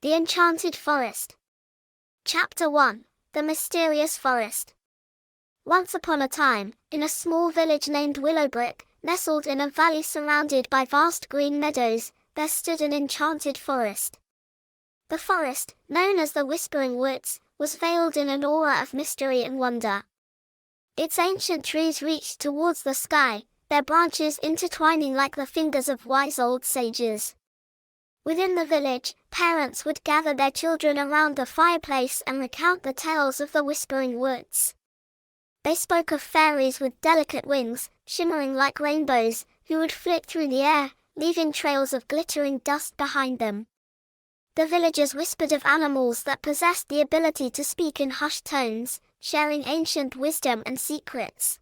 The Enchanted Forest. Chapter 1. The Mysterious Forest. Once upon a time, in a small village named Willowbrick, nestled in a valley surrounded by vast green meadows, there stood an enchanted forest. The forest, known as the Whispering Woods, was veiled in an aura of mystery and wonder. Its ancient trees reached towards the sky, their branches intertwining like the fingers of wise old sages. Within the village, parents would gather their children around the fireplace and recount the tales of the Whispering Woods. They spoke of fairies with delicate wings, shimmering like rainbows, who would flit through the air, leaving trails of glittering dust behind them. The villagers whispered of animals that possessed the ability to speak in hushed tones, sharing ancient wisdom and secrets.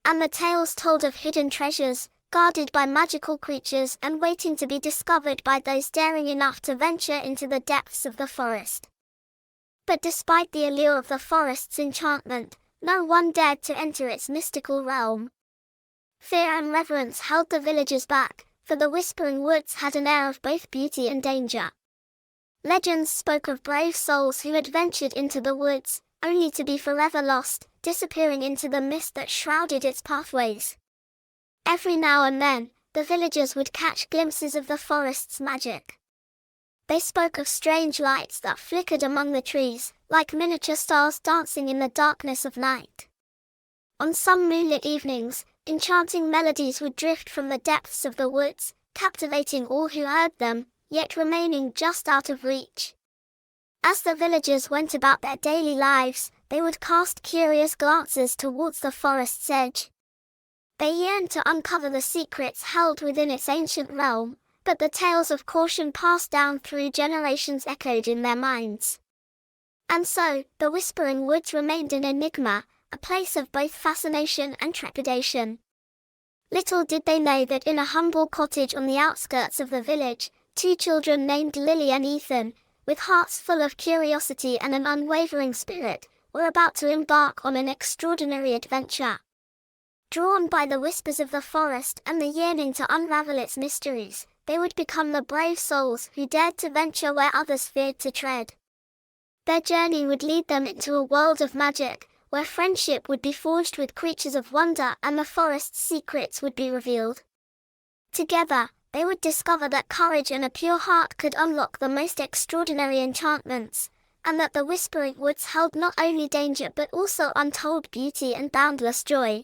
And the tales told of hidden treasures, guarded by magical creatures and waiting to be discovered by those daring enough to venture into the depths of the forest. But despite the allure of the forest's enchantment, no one dared to enter its mystical realm. Fear and reverence held the villagers back, for the Whispering Woods had an air of both beauty and danger. Legends spoke of brave souls who had ventured into the woods, only to be forever lost, disappearing into the mist that shrouded its pathways. Every now and then, the villagers would catch glimpses of the forest's magic. They spoke of strange lights that flickered among the trees, like miniature stars dancing in the darkness of night. On some moonlit evenings, enchanting melodies would drift from the depths of the woods, captivating all who heard them, yet remaining just out of reach. As the villagers went about their daily lives, they would cast curious glances towards the forest's edge. They yearned to uncover the secrets held within its ancient realm, but the tales of caution passed down through generations echoed in their minds. And so, the Whispering Woods remained an enigma, a place of both fascination and trepidation. Little did they know that in a humble cottage on the outskirts of the village, two children named Lily and Ethan, with hearts full of curiosity and an unwavering spirit, were about to embark on an extraordinary adventure. Drawn by the whispers of the forest and the yearning to unravel its mysteries, they would become the brave souls who dared to venture where others feared to tread. Their journey would lead them into a world of magic, where friendship would be forged with creatures of wonder and the forest's secrets would be revealed. Together, they would discover that courage and a pure heart could unlock the most extraordinary enchantments, and that the Whispering Woods held not only danger but also untold beauty and boundless joy.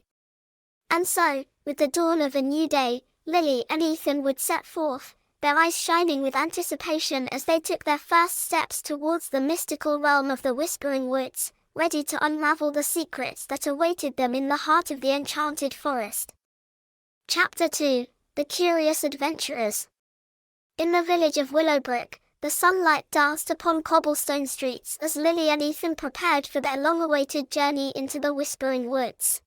And so, with the dawn of a new day, Lily and Ethan would set forth, their eyes shining with anticipation as they took their first steps towards the mystical realm of the Whispering Woods, ready to unravel the secrets that awaited them in the heart of the Enchanted Forest. Chapter 2. The Curious Adventurers. In the village of Willowbrick, the sunlight danced upon cobblestone streets as Lily and Ethan prepared for their long-awaited journey into the Whispering Woods.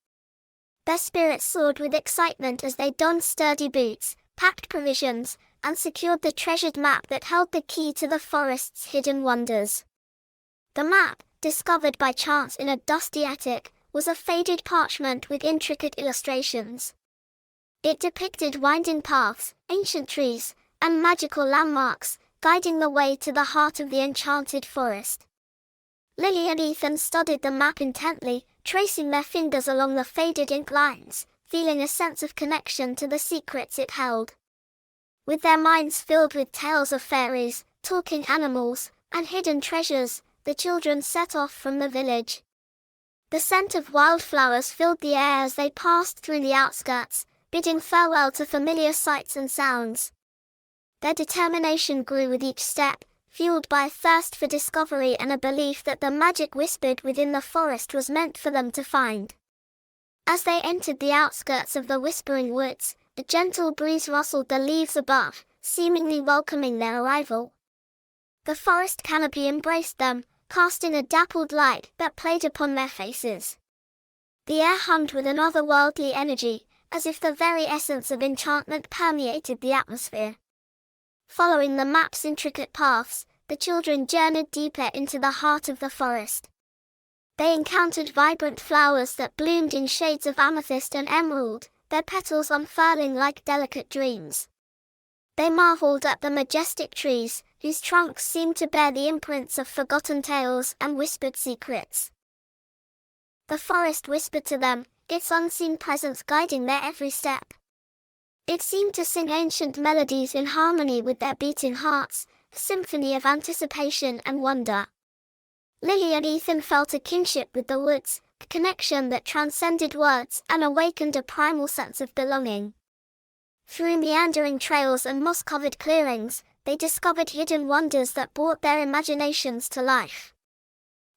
Their spirits soared with excitement as they donned sturdy boots, packed provisions, and secured the treasured map that held the key to the forest's hidden wonders. The map, discovered by chance in a dusty attic, was a faded parchment with intricate illustrations. It depicted winding paths, ancient trees, and magical landmarks, guiding the way to the heart of the Enchanted Forest. Lily and Ethan studied the map intently, tracing their fingers along the faded ink lines, feeling a sense of connection to the secrets it held. With their minds filled with tales of fairies, talking animals, and hidden treasures, the children set off from the village. The scent of wildflowers filled the air as they passed through the outskirts, bidding farewell to familiar sights and sounds. Their determination grew with each step, fueled by a thirst for discovery and a belief that the magic whispered within the forest was meant for them to find. As they entered the outskirts of the Whispering Woods, a gentle breeze rustled the leaves above, seemingly welcoming their arrival. The forest canopy embraced them, casting a dappled light that played upon their faces. The air hummed with an otherworldly energy, as if the very essence of enchantment permeated the atmosphere. Following the map's intricate paths, the children journeyed deeper into the heart of the forest. They encountered vibrant flowers that bloomed in shades of amethyst and emerald, their petals unfurling like delicate dreams. They marveled at the majestic trees, whose trunks seemed to bear the imprints of forgotten tales and whispered secrets. The forest whispered to them, its unseen presence guiding their every step. It seemed to sing ancient melodies in harmony with their beating hearts, a symphony of anticipation and wonder. Lily and Ethan felt a kinship with the woods, a connection that transcended words and awakened a primal sense of belonging. Through meandering trails and moss-covered clearings, they discovered hidden wonders that brought their imaginations to life.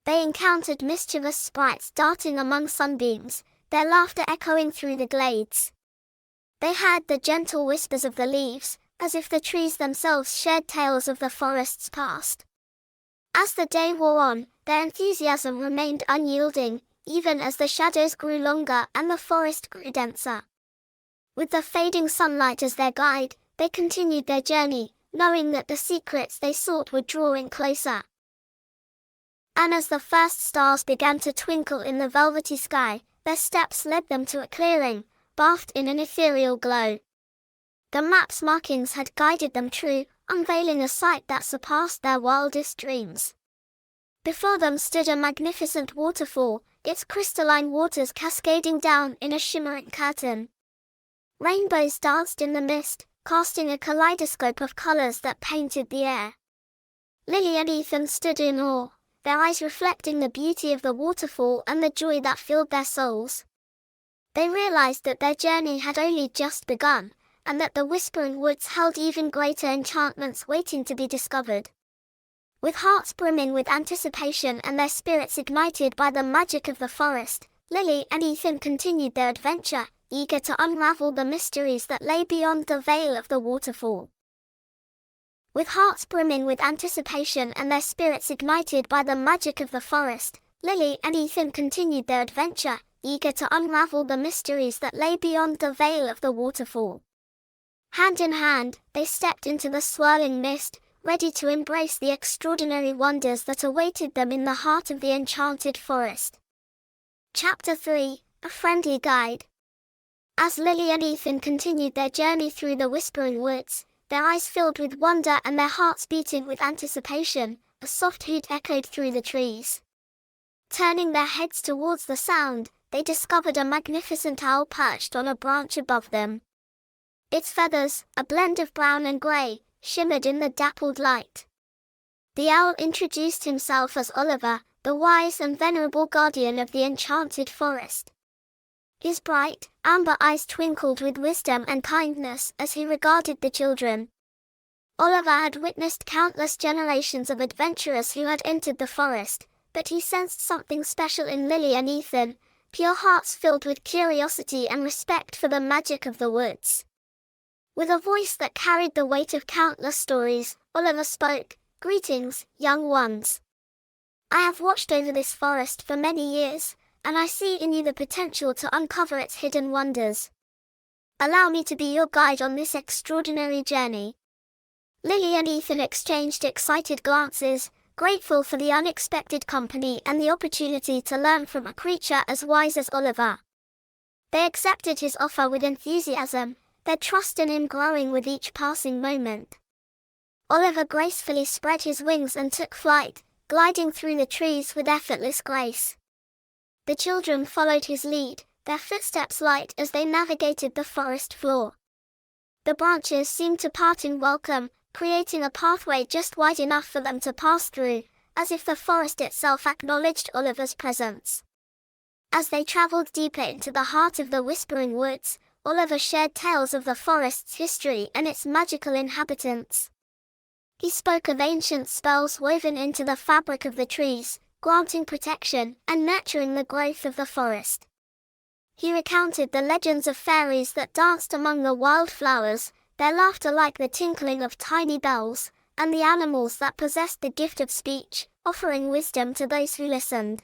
They encountered mischievous sprites darting among sunbeams, their laughter echoing through the glades. They heard the gentle whispers of the leaves, as if the trees themselves shared tales of the forest's past. As the day wore on, their enthusiasm remained unyielding, even as the shadows grew longer and the forest grew denser. With the fading sunlight as their guide, they continued their journey, knowing that the secrets they sought were drawing closer. And as the first stars began to twinkle in the velvety sky, their steps led them to a clearing, bathed in an ethereal glow. The map's markings had guided them true, unveiling a sight that surpassed their wildest dreams. Before them stood a magnificent waterfall, its crystalline waters cascading down in a shimmering curtain. Rainbows danced in the mist, casting a kaleidoscope of colors that painted the air. Lily and Ethan stood in awe, their eyes reflecting the beauty of the waterfall and the joy that filled their souls. They realized that their journey had only just begun, and that the whispering woods held even greater enchantments waiting to be discovered. With hearts brimming with anticipation and their spirits ignited by the magic of the forest, Lily and Ethan continued their adventure, eager to unravel the mysteries that lay beyond the veil of the waterfall. With hearts brimming with anticipation and their spirits ignited by the magic of the forest, Lily and Ethan continued their adventure, eager to unravel the mysteries that lay beyond the veil of the waterfall. Hand in hand, they stepped into the swirling mist, ready to embrace the extraordinary wonders that awaited them in the heart of the Enchanted Forest. Chapter 3: A Friendly Guide. As Lily and Ethan continued their journey through the whispering woods, their eyes filled with wonder and their hearts beating with anticipation, a soft hoot echoed through the trees. Turning their heads towards the sound, they discovered a magnificent owl perched on a branch above them. Its feathers, a blend of brown and grey, shimmered in the dappled light. The owl introduced himself as Oliver, the wise and venerable guardian of the Enchanted Forest. His bright, amber eyes twinkled with wisdom and kindness as he regarded the children. Oliver had witnessed countless generations of adventurers who had entered the forest, but he sensed something special in Lily and Ethan, pure hearts filled with curiosity and respect for the magic of the woods. With a voice that carried the weight of countless stories, Oliver spoke, "Greetings, young ones. I have watched over this forest for many years, and I see in you the potential to uncover its hidden wonders. Allow me to be your guide on this extraordinary journey." Lily and Ethan exchanged excited glances, grateful for the unexpected company and the opportunity to learn from a creature as wise as Oliver. They accepted his offer with enthusiasm, their trust in him growing with each passing moment. Oliver gracefully spread his wings and took flight, gliding through the trees with effortless grace. The children followed his lead, their footsteps light as they navigated the forest floor. The branches seemed to part in welcome, creating a pathway just wide enough for them to pass through, as if the forest itself acknowledged Oliver's presence. As they traveled deeper into the heart of the whispering woods, Oliver shared tales of the forest's history and its magical inhabitants. He spoke of ancient spells woven into the fabric of the trees, granting protection and nurturing the growth of the forest. He recounted the legends of fairies that danced among the wildflowers, their laughter like the tinkling of tiny bells, and the animals that possessed the gift of speech, offering wisdom to those who listened.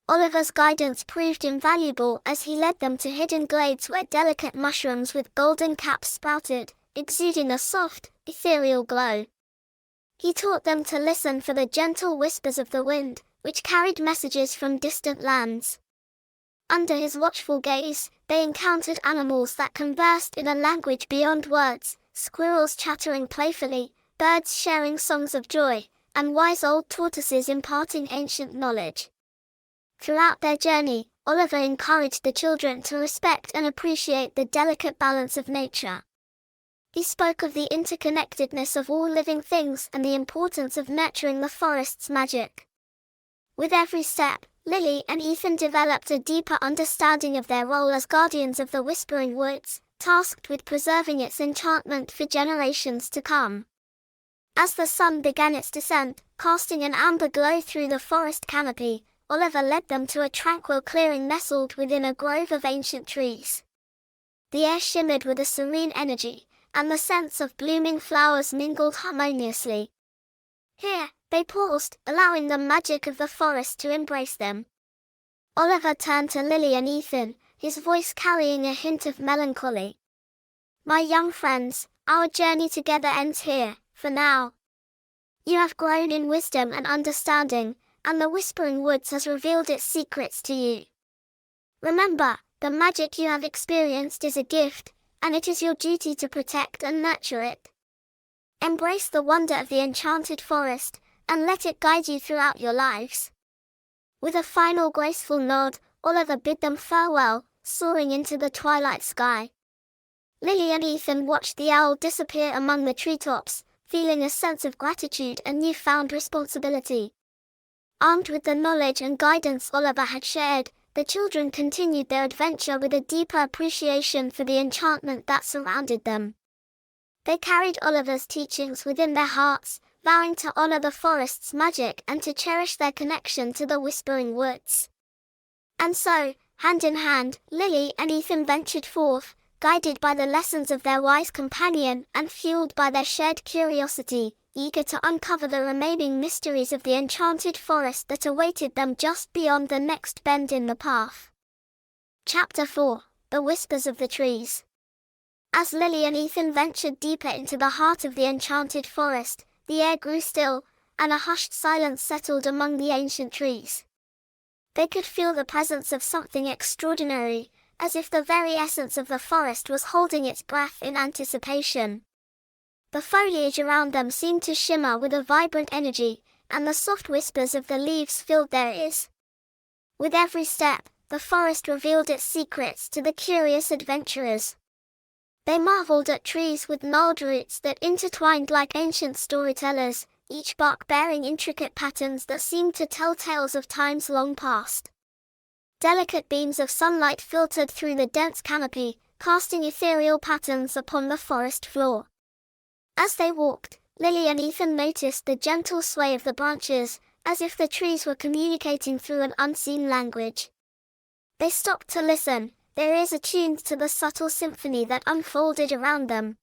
Oliver's guidance proved invaluable as he led them to hidden glades where delicate mushrooms with golden caps sprouted, exuding a soft, ethereal glow. He taught them to listen for the gentle whispers of the wind, which carried messages from distant lands. Under his watchful gaze, they encountered animals that conversed in a language beyond words, squirrels chattering playfully, birds sharing songs of joy, and wise old tortoises imparting ancient knowledge. Throughout their journey, Oliver encouraged the children to respect and appreciate the delicate balance of nature. He spoke of the interconnectedness of all living things and the importance of nurturing the forest's magic. With every step, Lily and Ethan developed a deeper understanding of their role as guardians of the Whispering Woods, tasked with preserving its enchantment for generations to come. As the sun began its descent, casting an amber glow through the forest canopy, Oliver led them to a tranquil clearing nestled within a grove of ancient trees. The air shimmered with a serene energy, and the scents of blooming flowers mingled harmoniously. Here, they paused, allowing the magic of the forest to embrace them. Oliver turned to Lily and Ethan, his voice carrying a hint of melancholy. "My young friends, our journey together ends here, for now. You have grown in wisdom and understanding, and the Whispering Woods has revealed its secrets to you. Remember, the magic you have experienced is a gift, and it is your duty to protect and nurture it. Embrace the wonder of the Enchanted Forest, and let it guide you throughout your lives." With a final graceful nod, Oliver bid them farewell, soaring into the twilight sky. Lily and Ethan watched the owl disappear among the treetops, feeling a sense of gratitude and newfound responsibility. Armed with the knowledge and guidance Oliver had shared, the children continued their adventure with a deeper appreciation for the enchantment that surrounded them. They carried Oliver's teachings within their hearts, vowing to honor the forest's magic and to cherish their connection to the Whispering Woods. And so, hand in hand, Lily and Ethan ventured forth, guided by the lessons of their wise companion and fueled by their shared curiosity, eager to uncover the remaining mysteries of the enchanted forest that awaited them just beyond the next bend in the path. Chapter 4: The Whispers of the Trees. As Lily and Ethan ventured deeper into the heart of the enchanted forest, the air grew still, and a hushed silence settled among the ancient trees. They could feel the presence of something extraordinary, as if the very essence of the forest was holding its breath in anticipation. The foliage around them seemed to shimmer with a vibrant energy, and the soft whispers of the leaves filled their ears. With every step, the forest revealed its secrets to the curious adventurers. They marveled at trees with gnarled roots that intertwined like ancient storytellers, each bark bearing intricate patterns that seemed to tell tales of times long past. Delicate beams of sunlight filtered through the dense canopy, casting ethereal patterns upon the forest floor. As they walked, Lily and Ethan noticed the gentle sway of the branches, as if the trees were communicating through an unseen language. They stopped to listen, their ears attuned to the subtle symphony that unfolded around them.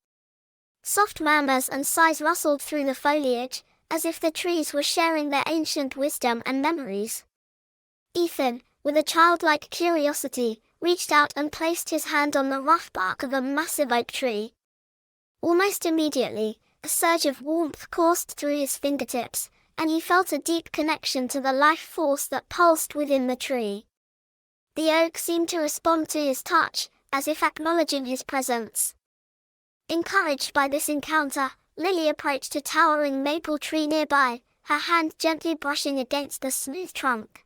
Soft murmurs and sighs rustled through the foliage, as if the trees were sharing their ancient wisdom and memories. Ethan, with a childlike curiosity, reached out and placed his hand on the rough bark of a massive oak tree. Almost immediately, a surge of warmth coursed through his fingertips, and he felt a deep connection to the life force that pulsed within the tree. The oak seemed to respond to his touch, as if acknowledging his presence. Encouraged by this encounter, Lily approached a towering maple tree nearby, her hand gently brushing against the smooth trunk.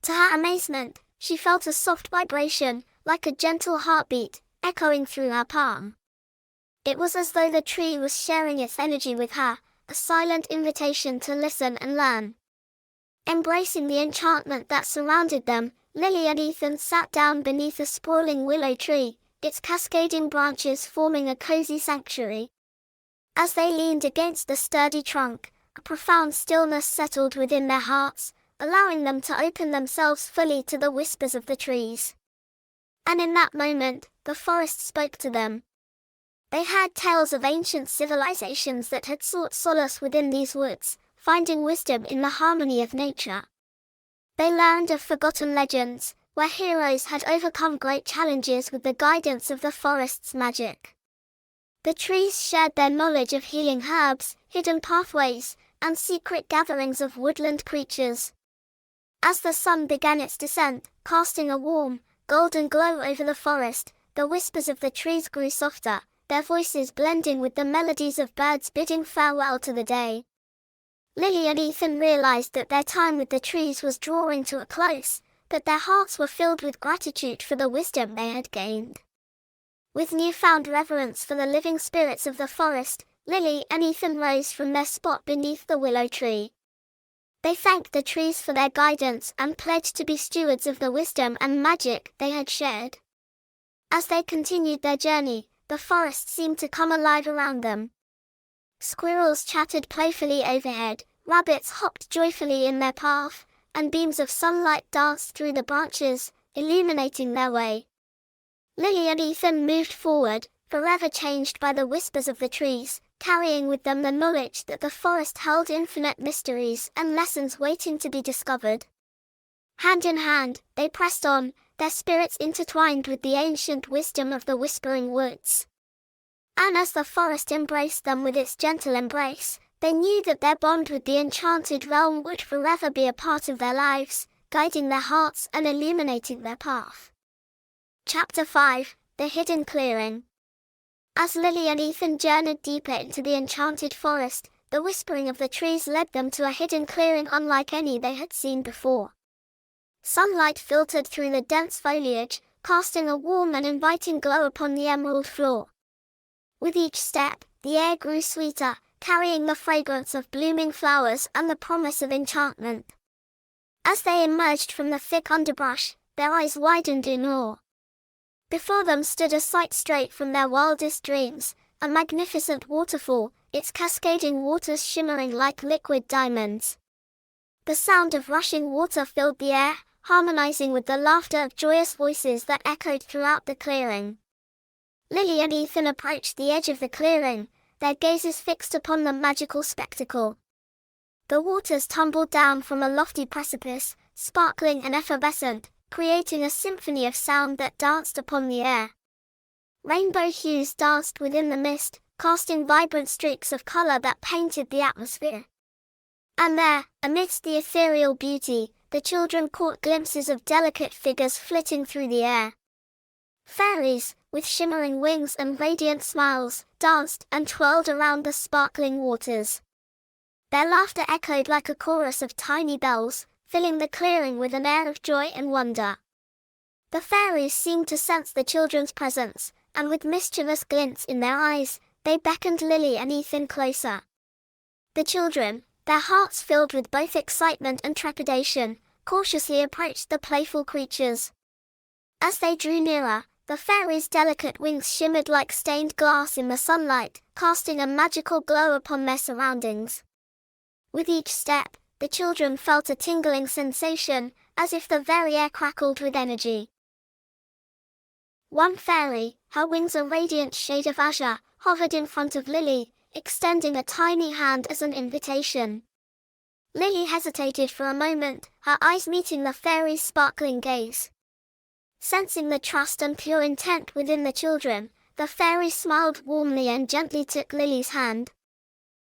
To her amazement, she felt a soft vibration, like a gentle heartbeat, echoing through her palm. It was as though the tree was sharing its energy with her, a silent invitation to listen and learn. Embracing the enchantment that surrounded them, Lily and Ethan sat down beneath a sprawling willow tree, its cascading branches forming a cozy sanctuary. As they leaned against the sturdy trunk, a profound stillness settled within their hearts, allowing them to open themselves fully to the whispers of the trees. And in that moment, the forest spoke to them. They heard tales of ancient civilizations that had sought solace within these woods, finding wisdom in the harmony of nature. They learned of forgotten legends, where heroes had overcome great challenges with the guidance of the forest's magic. The trees shared their knowledge of healing herbs, hidden pathways, and secret gatherings of woodland creatures. As the sun began its descent, casting a warm, golden glow over the forest, the whispers of the trees grew softer, their voices blending with the melodies of birds bidding farewell to the day. Lily and Ethan realized that their time with the trees was drawing to a close, but their hearts were filled with gratitude for the wisdom they had gained. With newfound reverence for the living spirits of the forest, Lily and Ethan rose from their spot beneath the willow tree. They thanked the trees for their guidance and pledged to be stewards of the wisdom and magic they had shared. As they continued their journey, the forest seemed to come alive around them. Squirrels chattered playfully overhead, rabbits hopped joyfully in their path, and beams of sunlight danced through the branches, illuminating their way. Lily and Ethan moved forward, forever changed by the whispers of the trees, carrying with them the knowledge that the forest held infinite mysteries and lessons waiting to be discovered. Hand in hand, they pressed on, their spirits intertwined with the ancient wisdom of the whispering woods. And as the forest embraced them with its gentle embrace, they knew that their bond with the enchanted realm would forever be a part of their lives, guiding their hearts and illuminating their path. Chapter 5: The Hidden Clearing. As Lily and Ethan journeyed deeper into the enchanted forest, the whispering of the trees led them to a hidden clearing unlike any they had seen before. Sunlight filtered through the dense foliage, casting a warm and inviting glow upon the emerald floor. With each step, the air grew sweeter, carrying the fragrance of blooming flowers and the promise of enchantment. As they emerged from the thick underbrush, their eyes widened in awe. Before them stood a sight straight from their wildest dreams, a magnificent waterfall, its cascading waters shimmering like liquid diamonds. The sound of rushing water filled the air, harmonizing with the laughter of joyous voices that echoed throughout the clearing. Lily and Ethan approached the edge of the clearing, their gazes fixed upon the magical spectacle. The waters tumbled down from a lofty precipice, sparkling and effervescent, creating a symphony of sound that danced upon the air. Rainbow hues danced within the mist, casting vibrant streaks of color that painted the atmosphere. And there, amidst the ethereal beauty, the children caught glimpses of delicate figures flitting through the air. Fairies, with shimmering wings and radiant smiles, danced and twirled around the sparkling waters. Their laughter echoed like a chorus of tiny bells, filling the clearing with an air of joy and wonder. The fairies seemed to sense the children's presence, and with mischievous glints in their eyes, they beckoned Lily and Ethan closer. The children, their hearts filled with both excitement and trepidation, cautiously approached the playful creatures. As they drew nearer, the fairies' delicate wings shimmered like stained glass in the sunlight, casting a magical glow upon their surroundings. With each step, the children felt a tingling sensation, as if the very air crackled with energy. One fairy, her wings a radiant shade of azure, hovered in front of Lily, extending a tiny hand as an invitation. Lily hesitated for a moment, her eyes meeting the fairy's sparkling gaze. Sensing the trust and pure intent within the children, the fairy smiled warmly and gently took Lily's hand.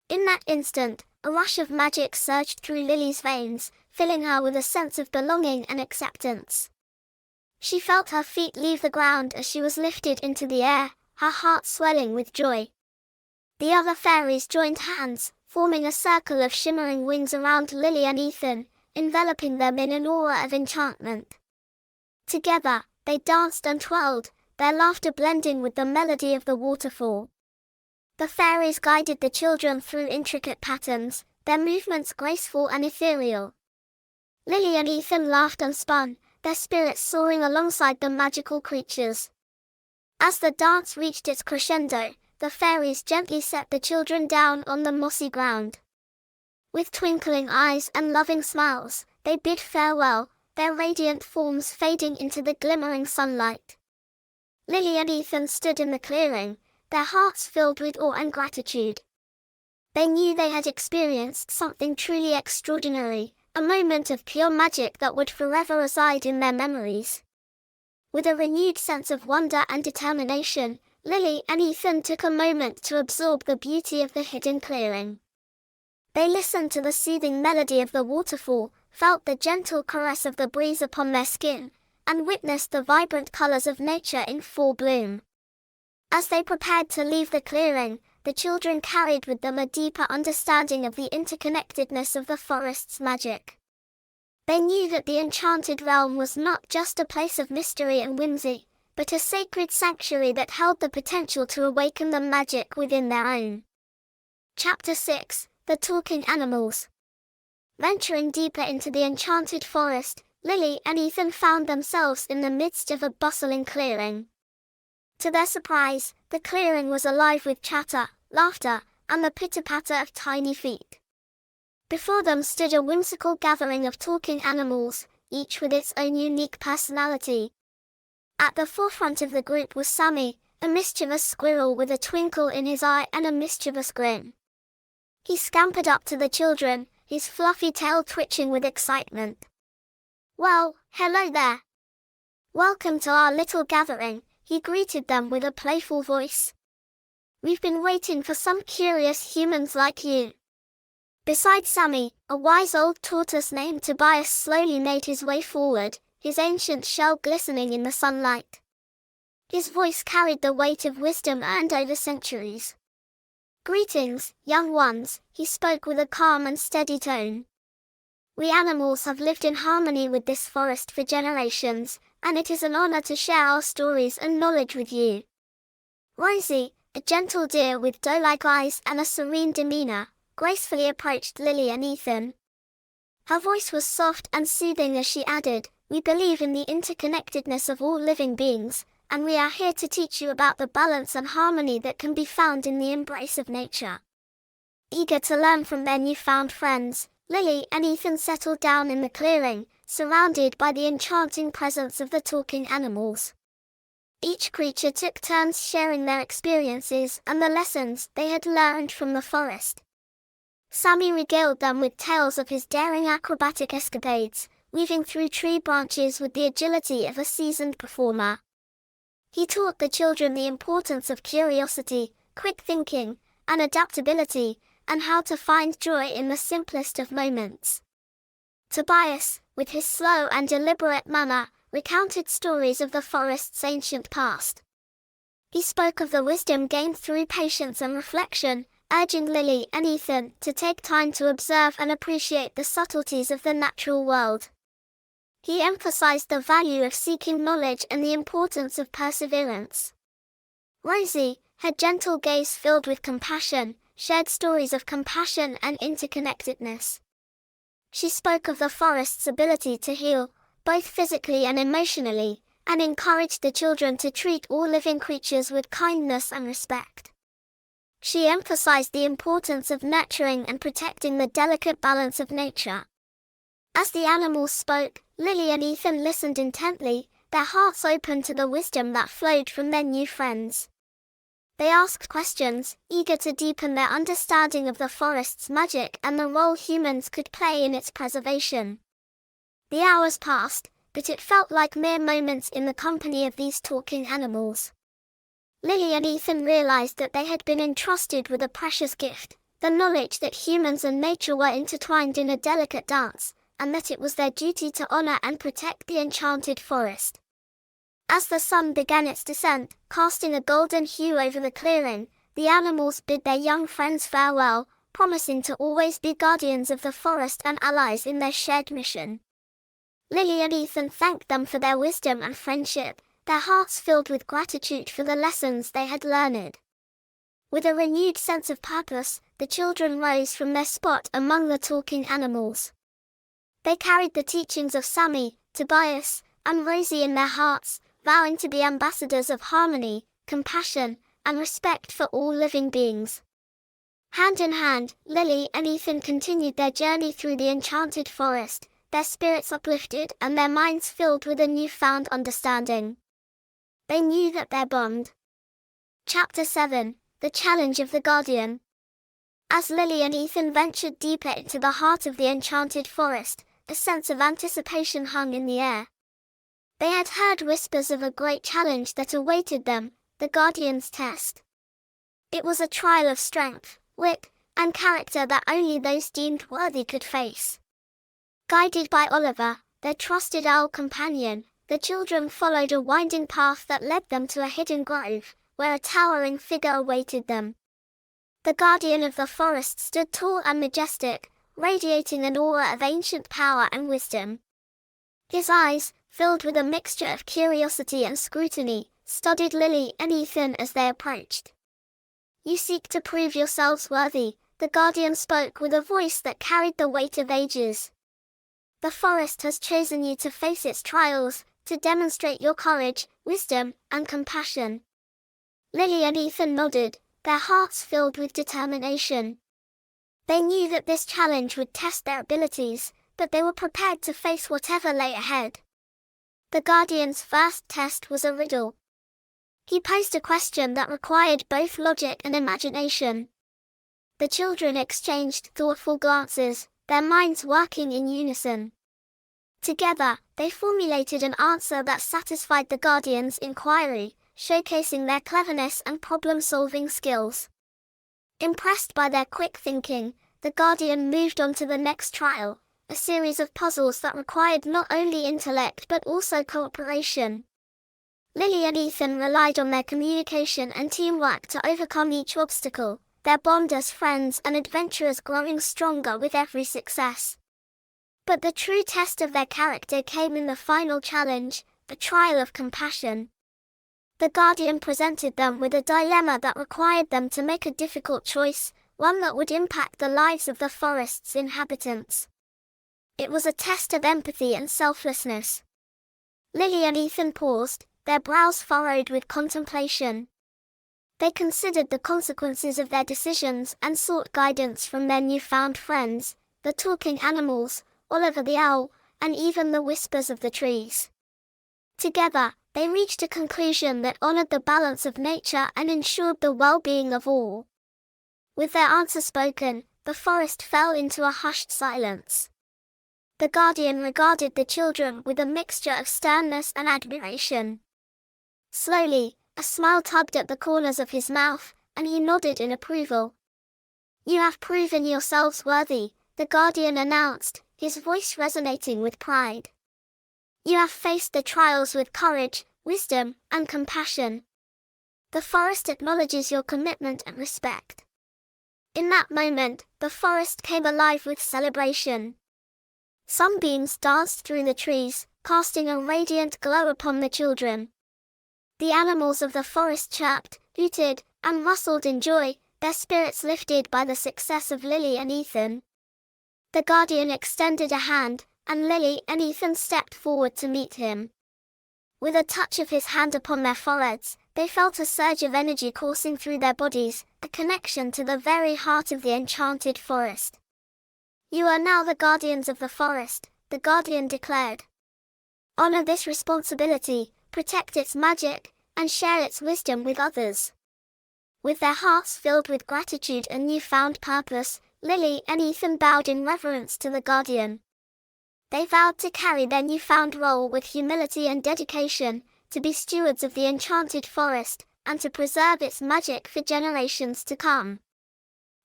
In that instant, a rush of magic surged through Lily's veins, filling her with a sense of belonging and acceptance. She felt her feet leave the ground as she was lifted into the air, her heart swelling with joy. The other fairies joined hands, forming a circle of shimmering wings around Lily and Ethan, enveloping them in an aura of enchantment. Together, they danced and twirled, their laughter blending with the melody of the waterfall. The fairies guided the children through intricate patterns, their movements graceful and ethereal. Lily and Ethan laughed and spun, their spirits soaring alongside the magical creatures. As the dance reached its crescendo, the fairies gently set the children down on the mossy ground. With twinkling eyes and loving smiles, they bid farewell, their radiant forms fading into the glimmering sunlight. Lily and Ethan stood in the clearing, their hearts filled with awe and gratitude. They knew they had experienced something truly extraordinary, a moment of pure magic that would forever reside in their memories. With a renewed sense of wonder and determination, Lily and Ethan took a moment to absorb the beauty of the hidden clearing. They listened to the soothing melody of the waterfall, felt the gentle caress of the breeze upon their skin, and witnessed the vibrant colors of nature in full bloom. As they prepared to leave the clearing, the children carried with them a deeper understanding of the interconnectedness of the forest's magic. They knew that the enchanted realm was not just a place of mystery and whimsy, but a sacred sanctuary that held the potential to awaken the magic within their own. Chapter 6, The Talking Animals. Venturing deeper into the enchanted forest, Lily and Ethan found themselves in the midst of a bustling clearing. To their surprise, the clearing was alive with chatter, laughter, and the pitter-patter of tiny feet. Before them stood a whimsical gathering of talking animals, each with its own unique personality. At the forefront of the group was Sammy, a mischievous squirrel with a twinkle in his eye and a mischievous grin. He scampered up to the children, his fluffy tail twitching with excitement. "Well, hello there. Welcome to our little gathering," he greeted them with a playful voice. "We've been waiting for some curious humans like you." Beside Sammy, a wise old tortoise named Tobias slowly made his way forward, his ancient shell glistening in the sunlight. His voice carried the weight of wisdom earned over centuries. "Greetings, young ones," he spoke with a calm and steady tone. "We animals have lived in harmony with this forest for generations, and it is an honor to share our stories and knowledge with you." Rosie, a gentle deer with doe-like eyes and a serene demeanor, gracefully approached Lily and Ethan. Her voice was soft and soothing as she added, "We believe in the interconnectedness of all living beings, and we are here to teach you about the balance and harmony that can be found in the embrace of nature." Eager to learn from their newfound friends, Lily and Ethan settled down in the clearing, surrounded by the enchanting presence of the talking animals. Each creature took turns sharing their experiences and the lessons they had learned from the forest. Sammy regaled them with tales of his daring acrobatic escapades, weaving through tree branches with the agility of a seasoned performer. He taught the children the importance of curiosity, quick thinking, and adaptability, and how to find joy in the simplest of moments. Tobias, with his slow and deliberate manner, recounted stories of the forest's ancient past. He spoke of the wisdom gained through patience and reflection, urging Lily and Ethan to take time to observe and appreciate the subtleties of the natural world. He emphasized the value of seeking knowledge and the importance of perseverance. Rosie, her gentle gaze filled with compassion, shared stories of compassion and interconnectedness. She spoke of the forest's ability to heal, both physically and emotionally, and encouraged the children to treat all living creatures with kindness and respect. She emphasized the importance of nurturing and protecting the delicate balance of nature. As the animals spoke, Lily and Ethan listened intently, their hearts open to the wisdom that flowed from their new friends. They asked questions, eager to deepen their understanding of the forest's magic and the role humans could play in its preservation. The hours passed, but it felt like mere moments in the company of these talking animals. Lily and Ethan realized that they had been entrusted with a precious gift, the knowledge that humans and nature were intertwined in a delicate dance, and that it was their duty to honor and protect the enchanted forest. As the sun began its descent, casting a golden hue over the clearing, the animals bid their young friends farewell, promising to always be guardians of the forest and allies in their shared mission. Lily and Ethan thanked them for their wisdom and friendship, their hearts filled with gratitude for the lessons they had learned. With a renewed sense of purpose, the children rose from their spot among the talking animals. They carried the teachings of Sammy, Tobias, and Rosie in their hearts, vowing to be ambassadors of harmony, compassion, and respect for all living beings. Hand in hand, Lily and Ethan continued their journey through the enchanted forest, their spirits uplifted and their minds filled with a newfound understanding. They knew that their bond. Chapter 7, The Challenge of the Guardian. As Lily and Ethan ventured deeper into the heart of the enchanted forest, a sense of anticipation hung in the air. They had heard whispers of a great challenge that awaited them, the Guardian's test. It was a trial of strength, wit, and character that only those deemed worthy could face. Guided by Oliver, their trusted owl companion, the children followed a winding path that led them to a hidden grove, where a towering figure awaited them. The guardian of the forest stood tall and majestic, radiating an aura of ancient power and wisdom. His eyes, filled with a mixture of curiosity and scrutiny, studied Lily and Ethan as they approached. "You seek to prove yourselves worthy," the guardian spoke with a voice that carried the weight of ages. "The forest has chosen you to face its trials, to demonstrate your courage, wisdom, and compassion." Lily and Ethan nodded, their hearts filled with determination. They knew that this challenge would test their abilities, but they were prepared to face whatever lay ahead. The guardian's first test was a riddle. He posed a question that required both logic and imagination. The children exchanged thoughtful glances, their minds working in unison. Together, they formulated an answer that satisfied the guardian's inquiry, showcasing their cleverness and problem-solving skills. Impressed by their quick thinking, the guardian moved on to the next trial, a series of puzzles that required not only intellect but also cooperation. Lily and Ethan relied on their communication and teamwork to overcome each obstacle, their bond as friends and adventurers growing stronger with every success. But the true test of their character came in the final challenge, the trial of compassion. The guardian presented them with a dilemma that required them to make a difficult choice, one that would impact the lives of the forest's inhabitants. It was a test of empathy and selflessness. Lily and Ethan paused, their brows furrowed with contemplation. They considered the consequences of their decisions and sought guidance from their newfound friends, the talking animals, Oliver the owl, and even the whispers of the trees. Together, they reached a conclusion that honored the balance of nature and ensured the well-being of all. With their answer spoken, the forest fell into a hushed silence. The guardian regarded the children with a mixture of sternness and admiration. Slowly, a smile tugged at the corners of his mouth, and he nodded in approval. "You have proven yourselves worthy," the guardian announced, his voice resonating with pride. "You have faced the trials with courage, wisdom, and compassion. The forest acknowledges your commitment and respect." In that moment, the forest came alive with celebration. Sunbeams danced through the trees, casting a radiant glow upon the children. The animals of the forest chirped, hooted, and rustled in joy, their spirits lifted by the success of Lily and Ethan. The guardian extended a hand, and Lily and Ethan stepped forward to meet him. With a touch of his hand upon their foreheads, they felt a surge of energy coursing through their bodies, a connection to the very heart of the Enchanted Forest. "You are now the guardians of the forest," the guardian declared. "Honor this responsibility, protect its magic, and share its wisdom with others." With their hearts filled with gratitude and newfound purpose, Lily and Ethan bowed in reverence to the guardian. They vowed to carry their newfound role with humility and dedication, to be stewards of the Enchanted Forest, and to preserve its magic for generations to come.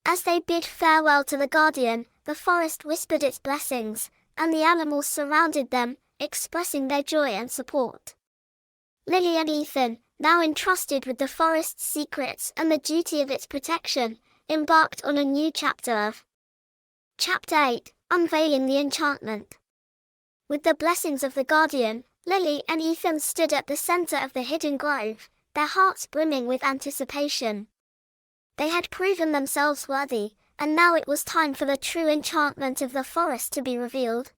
As they bid farewell to the guardian, the forest whispered its blessings, and the animals surrounded them, expressing their joy and support. Lily and Ethan, now entrusted with the forest's secrets and the duty of its protection, embarked on a new chapter of Chapter 8, Unveiling the Enchantment. With the blessings of the guardian, Lily and Ethan stood at the center of the hidden grove, their hearts brimming with anticipation. They had proven themselves worthy, and now it was time for the true enchantment of the forest to be revealed.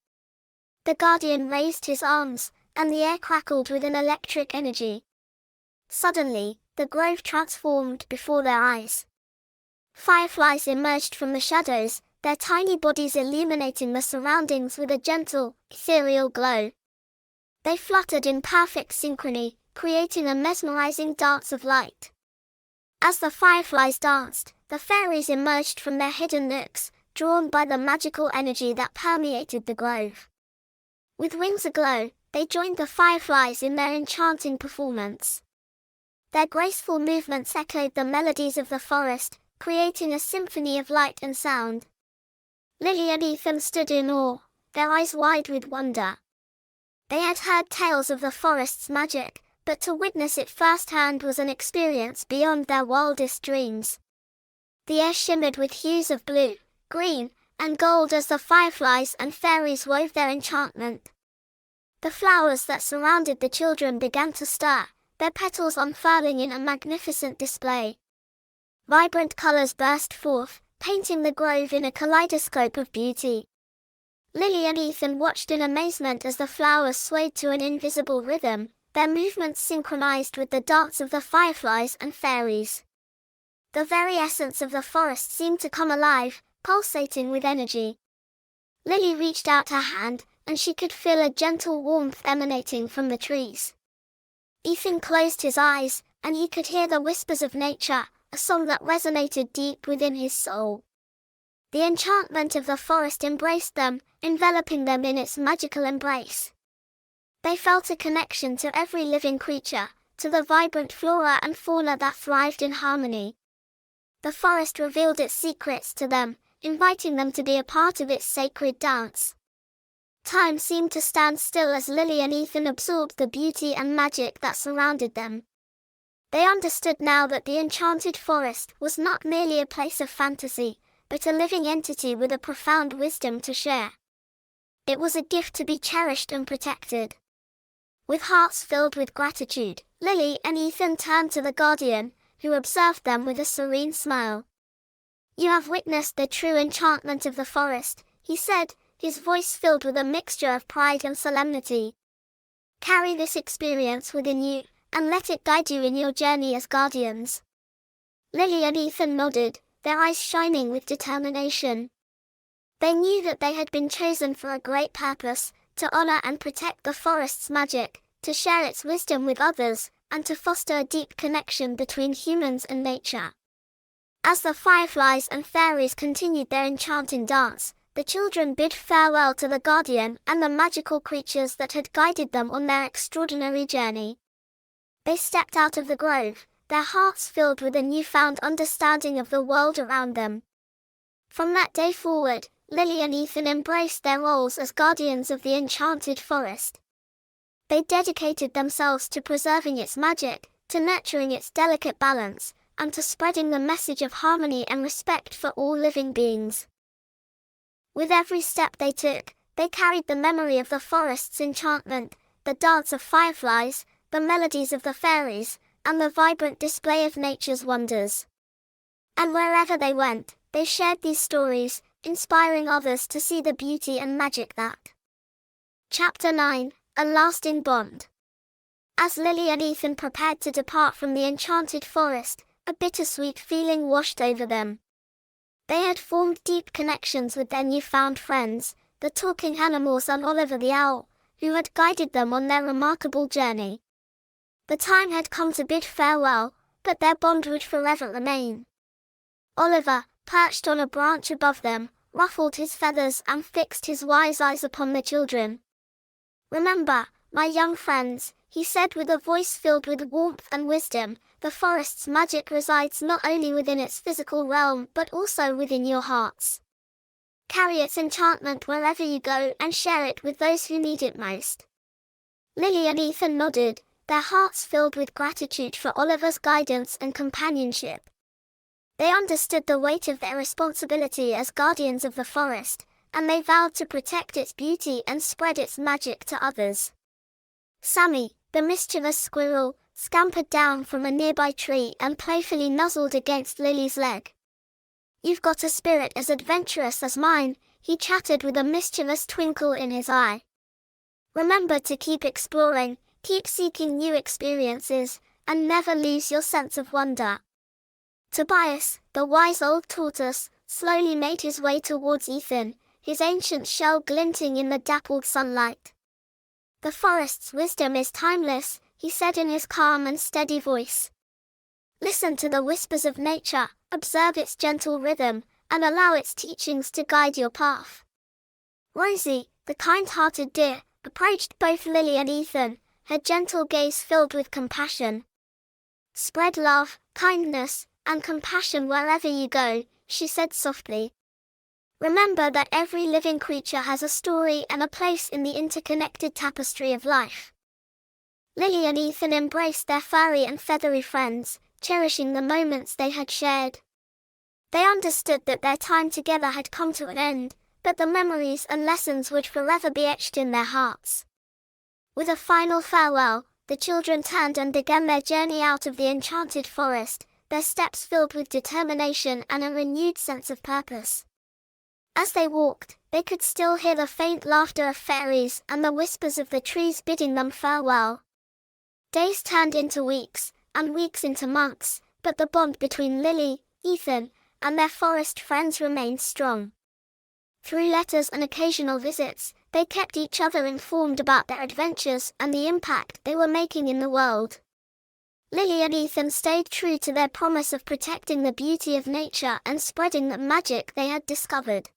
The guardian raised his arms, and the air crackled with an electric energy. Suddenly, the grove transformed before their eyes. Fireflies emerged from the shadows, their tiny bodies illuminating the surroundings with a gentle, ethereal glow. They fluttered in perfect synchrony, creating a mesmerizing dance of light. As the fireflies danced, the fairies emerged from their hidden nooks, drawn by the magical energy that permeated the grove. With wings aglow, they joined the fireflies in their enchanting performance. Their graceful movements echoed the melodies of the forest, creating a symphony of light and sound. Lily and Ethan stood in awe, their eyes wide with wonder. They had heard tales of the forest's magic, but to witness it firsthand was an experience beyond their wildest dreams. The air shimmered with hues of blue, green, and gold as the fireflies and fairies wove their enchantment. The flowers that surrounded the children began to stir, their petals unfurling in a magnificent display. Vibrant colors burst forth, painting the grove in a kaleidoscope of beauty. Lily and Ethan watched in amazement as the flowers swayed to an invisible rhythm, their movements synchronized with the dance of the fireflies and fairies. The very essence of the forest seemed to come alive, pulsating with energy. Lily reached out her hand, and she could feel a gentle warmth emanating from the trees. Ethan closed his eyes, and he could hear the whispers of nature, a song that resonated deep within his soul. The enchantment of the forest embraced them, enveloping them in its magical embrace. They felt a connection to every living creature, to the vibrant flora and fauna that thrived in harmony. The forest revealed its secrets to them, inviting them to be a part of its sacred dance. Time seemed to stand still as Lily and Ethan absorbed the beauty and magic that surrounded them. They understood now that the Enchanted Forest was not merely a place of fantasy, but a living entity with a profound wisdom to share. It was a gift to be cherished and protected. With hearts filled with gratitude, Lily and Ethan turned to the guardian, who observed them with a serene smile. "You have witnessed the true enchantment of the forest," he said, his voice filled with a mixture of pride and solemnity. "Carry this experience within you, and let it guide you in your journey as guardians." Lily and Ethan nodded, their eyes shining with determination. They knew that they had been chosen for a great purpose, to honor and protect the forest's magic, to share its wisdom with others, and to foster a deep connection between humans and nature. As the fireflies and fairies continued their enchanting dance, the children bid farewell to the guardian and the magical creatures that had guided them on their extraordinary journey. They stepped out of the grove, their hearts filled with a newfound understanding of the world around them. From that day forward, Lily and Ethan embraced their roles as guardians of the Enchanted Forest. They dedicated themselves to preserving its magic, to nurturing its delicate balance, and to spreading the message of harmony and respect for all living beings. With every step they took, they carried the memory of the forest's enchantment, the dance of fireflies, the melodies of the fairies, and the vibrant display of nature's wonders. And wherever they went, they shared these stories, inspiring others to see the beauty and magic that. Chapter 9. A Lasting Bond. As Lily and Ethan prepared to depart from the Enchanted Forest, a bittersweet feeling washed over them. They had formed deep connections with their newfound friends, the talking animals and Oliver the owl, who had guided them on their remarkable journey. The time had come to bid farewell, but their bond would forever remain. Oliver, perched on a branch above them, ruffled his feathers and fixed his wise eyes upon the children. "Remember, my young friends," he said with a voice filled with warmth and wisdom, "the forest's magic resides not only within its physical realm but also within your hearts. Carry its enchantment wherever you go and share it with those who need it most." Lily and Ethan nodded, their hearts filled with gratitude for Oliver's guidance and companionship. They understood the weight of their responsibility as guardians of the forest, and they vowed to protect its beauty and spread its magic to others. Sammy, the mischievous squirrel, scampered down from a nearby tree and playfully nuzzled against Lily's leg. "You've got a spirit as adventurous as mine," he chattered with a mischievous twinkle in his eye. "Remember to keep exploring, keep seeking new experiences, and never lose your sense of wonder." Tobias, the wise old tortoise, slowly made his way towards Ethan, his ancient shell glinting in the dappled sunlight. "The forest's wisdom is timeless," he said in his calm and steady voice. "Listen to the whispers of nature, observe its gentle rhythm, and allow its teachings to guide your path." Rosie, the kind-hearted deer, approached both Lily and Ethan, her gentle gaze filled with compassion. "Spread love, kindness, and compassion wherever you go," she said softly. "Remember that every living creature has a story and a place in the interconnected tapestry of life." Lily and Ethan embraced their furry and feathery friends, cherishing the moments they had shared. They understood that their time together had come to an end, but the memories and lessons would forever be etched in their hearts. With a final farewell, the children turned and began their journey out of the enchanted forest, their steps filled with determination and a renewed sense of purpose. As they walked, they could still hear the faint laughter of fairies and the whispers of the trees bidding them farewell. Days turned into weeks, and weeks into months, but the bond between Lily, Ethan, and their forest friends remained strong. Through letters and occasional visits, they kept each other informed about their adventures and the impact they were making in the world. Lily and Ethan stayed true to their promise of protecting the beauty of nature and spreading the magic they had discovered.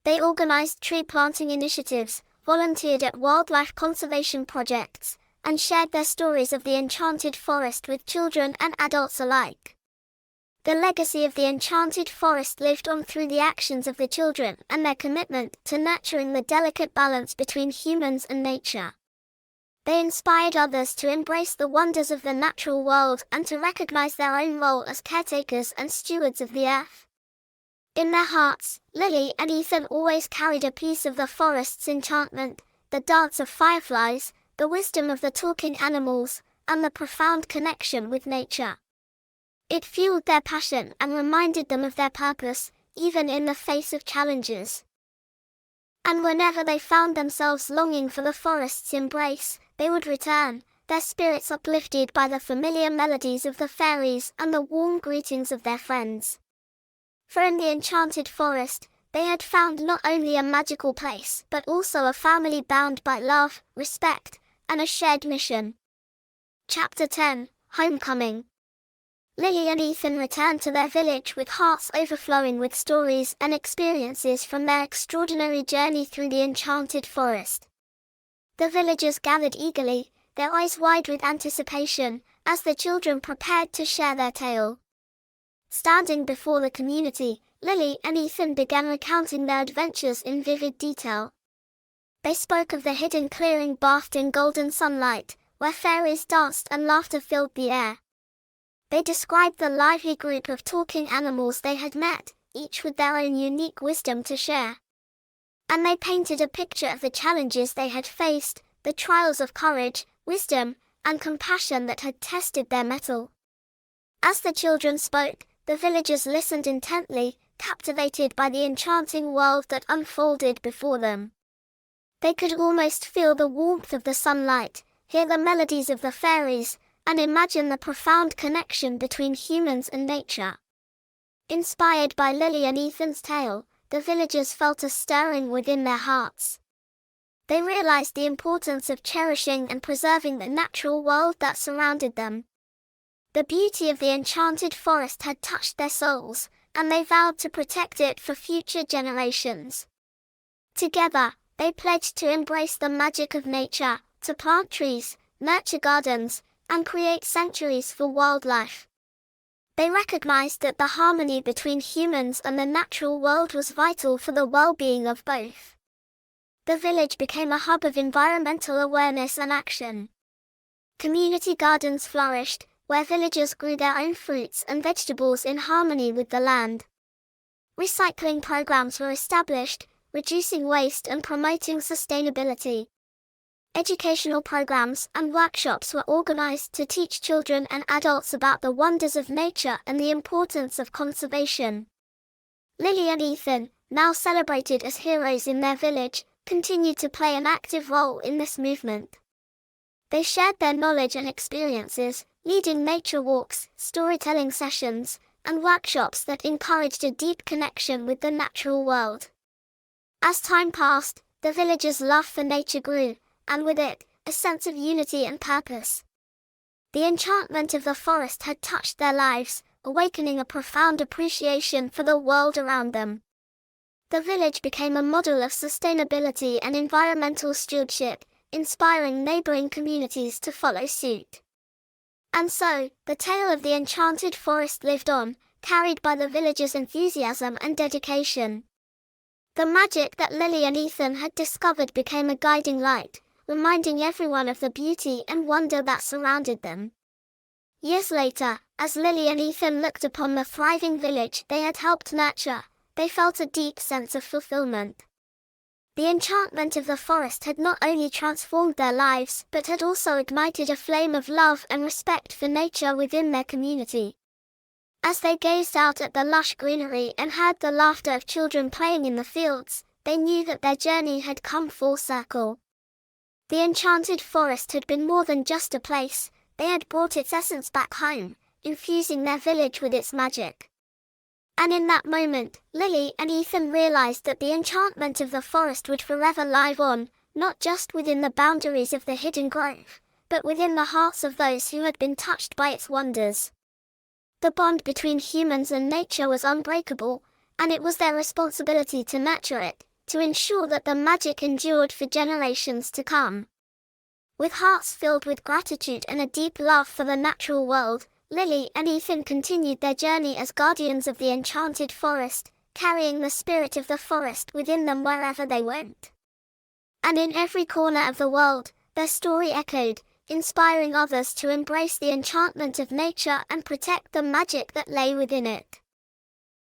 They organized tree planting initiatives, volunteered at wildlife conservation projects, and shared their stories of the enchanted forest with children and adults alike. The legacy of the enchanted forest lived on through the actions of the children and their commitment to nurturing the delicate balance between humans and nature. They inspired others to embrace the wonders of the natural world and to recognize their own role as caretakers and stewards of the earth. In their hearts, Lily and Ethan always carried a piece of the forest's enchantment, the dance of fireflies, the wisdom of the talking animals, and the profound connection with nature. It fueled their passion and reminded them of their purpose, even in the face of challenges. And whenever they found themselves longing for the forest's embrace, they would return, their spirits uplifted by the familiar melodies of the fairies and the warm greetings of their friends. For in the enchanted forest, they had found not only a magical place but also a family bound by love, respect, and a shared mission. Chapter 10, Homecoming. Lily and Ethan returned to their village with hearts overflowing with stories and experiences from their extraordinary journey through the enchanted forest. The villagers gathered eagerly, their eyes wide with anticipation, as the children prepared to share their tale. Standing before the community, Lily and Ethan began recounting their adventures in vivid detail. They spoke of the hidden clearing bathed in golden sunlight, where fairies danced and laughter filled the air. They described the lively group of talking animals they had met, each with their own unique wisdom to share. And they painted a picture of the challenges they had faced, the trials of courage, wisdom, and compassion that had tested their mettle. As the children spoke, the villagers listened intently, captivated by the enchanting world that unfolded before them. They could almost feel the warmth of the sunlight, hear the melodies of the fairies, and imagine the profound connection between humans and nature. Inspired by Lily and Ethan's tale, the villagers felt a stirring within their hearts. They realized the importance of cherishing and preserving the natural world that surrounded them. The beauty of the enchanted forest had touched their souls, and they vowed to protect it for future generations. Together, they pledged to embrace the magic of nature, to plant trees, nurture gardens, and create sanctuaries for wildlife. They recognized that the harmony between humans and the natural world was vital for the well-being of both. The village became a hub of environmental awareness and action. Community gardens flourished, where villagers grew their own fruits and vegetables in harmony with the land. Recycling programs were established, reducing waste and promoting sustainability. Educational programs and workshops were organized to teach children and adults about the wonders of nature and the importance of conservation. Lily and Ethan, now celebrated as heroes in their village, continued to play an active role in this movement. They shared their knowledge and experiences, leading nature walks, storytelling sessions, and workshops that encouraged a deep connection with the natural world. As time passed, the villagers' love for nature grew, and with it, a sense of unity and purpose. The enchantment of the forest had touched their lives, awakening a profound appreciation for the world around them. The village became a model of sustainability and environmental stewardship, inspiring neighboring communities to follow suit. And so, the tale of the enchanted forest lived on, carried by the villagers' enthusiasm and dedication. The magic that Lily and Ethan had discovered became a guiding light, reminding everyone of the beauty and wonder that surrounded them. Years later, as Lily and Ethan looked upon the thriving village they had helped nurture, they felt a deep sense of fulfillment. The enchantment of the forest had not only transformed their lives but had also ignited a flame of love and respect for nature within their community. As they gazed out at the lush greenery and heard the laughter of children playing in the fields, they knew that their journey had come full circle. The enchanted forest had been more than just a place, they had brought its essence back home, infusing their village with its magic. And in that moment, Lily and Ethan realized that the enchantment of the forest would forever live on, not just within the boundaries of the hidden grove, but within the hearts of those who had been touched by its wonders. The bond between humans and nature was unbreakable, and it was their responsibility to nurture it, to ensure that the magic endured for generations to come. With hearts filled with gratitude and a deep love for the natural world, Lily and Ethan continued their journey as guardians of the enchanted forest, carrying the spirit of the forest within them wherever they went. And in every corner of the world, their story echoed, inspiring others to embrace the enchantment of nature and protect the magic that lay within it.